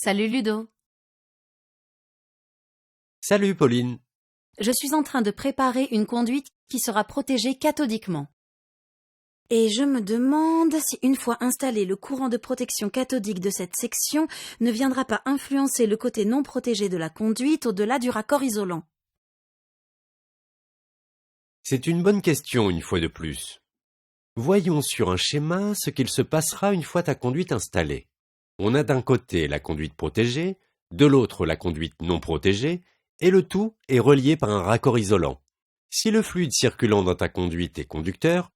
Salut Ludo. Salut Pauline. Je suis en train de préparer une conduite qui sera protégée cathodiquement. Et je me demande si une fois installé le courant de protection cathodique de cette section ne viendra pas influencer le côté non protégé de la conduite au-delà du raccord isolant. C'est une bonne question une fois de plus. Voyons sur un schéma ce qu'il se passera une fois ta conduite installée. On a d'un côté la conduite protégée, de l'autre la conduite non protégée, et le tout est relié par un raccord isolant. Si le fluide circulant dans ta conduite est conducteur,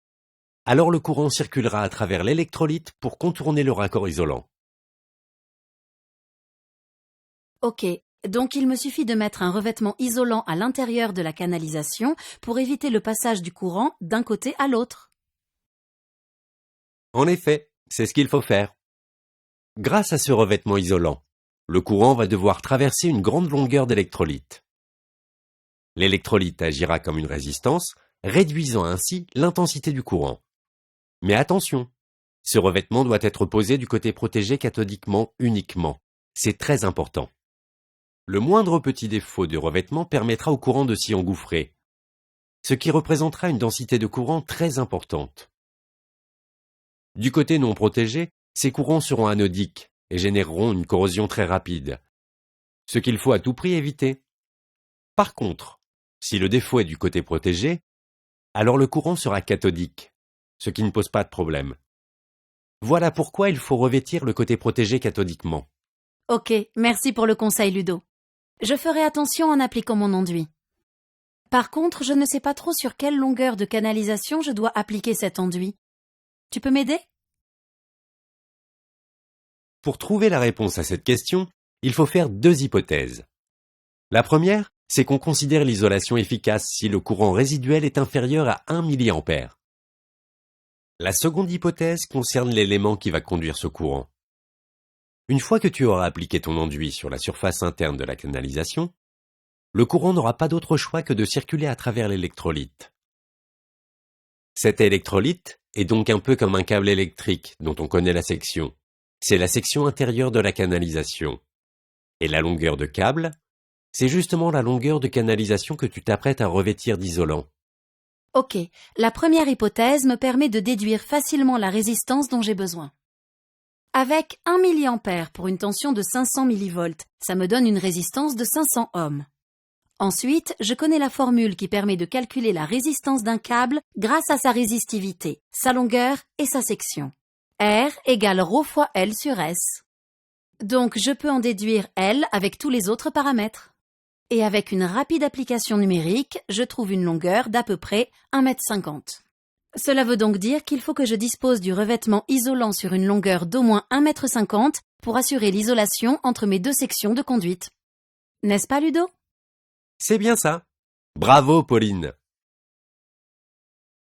alors le courant circulera à travers l'électrolyte pour contourner le raccord isolant. Ok, donc il me suffit de mettre un revêtement isolant à l'intérieur de la canalisation pour éviter le passage du courant d'un côté à l'autre. En effet, c'est ce qu'il faut faire. Grâce à ce revêtement isolant, le courant va devoir traverser une grande longueur d'électrolyte. L'électrolyte agira comme une résistance, réduisant ainsi l'intensité du courant. Mais attention, ce revêtement doit être posé du côté protégé cathodiquement uniquement. C'est très important. Le moindre petit défaut du revêtement permettra au courant de s'y engouffrer, ce qui représentera une densité de courant très importante. Du côté non protégé, ces courants seront anodiques et généreront une corrosion très rapide, ce qu'il faut à tout prix éviter. Par contre, si le défaut est du côté protégé, alors le courant sera cathodique, ce qui ne pose pas de problème. Voilà pourquoi il faut revêtir le côté protégé cathodiquement. Ok, merci pour le conseil Ludo. Je ferai attention en appliquant mon enduit. Par contre, je ne sais pas trop sur quelle longueur de canalisation je dois appliquer cet enduit. Tu peux m'aider ? Pour trouver la réponse à cette question, il faut faire deux hypothèses. La première, c'est qu'on considère l'isolation efficace si le courant résiduel est inférieur à 1 mA. La seconde hypothèse concerne l'élément qui va conduire ce courant. Une fois que tu auras appliqué ton enduit sur la surface interne de la canalisation, le courant n'aura pas d'autre choix que de circuler à travers l'électrolyte. Cet électrolyte est donc un peu comme un câble électrique dont on connaît la section. C'est la section intérieure de la canalisation. Et la longueur de câble, c'est justement la longueur de canalisation que tu t'apprêtes à revêtir d'isolant. Ok, la première hypothèse me permet de déduire facilement la résistance dont j'ai besoin. Avec 1 mA pour une tension de 500 mV, ça me donne une résistance de 500 ohms. Ensuite, je connais la formule qui permet de calculer la résistance d'un câble grâce à sa résistivité, sa longueur et sa section. R égale ρ fois L sur S. Donc je peux en déduire L avec tous les autres paramètres. Et avec une rapide application numérique, je trouve une longueur d'à peu près 1,50 m. Cela veut donc dire qu'il faut que je dispose du revêtement isolant sur une longueur d'au moins 1,50 m pour assurer l'isolation entre mes deux sections de conduite. N'est-ce pas Ludo ? C'est bien ça. Bravo Pauline.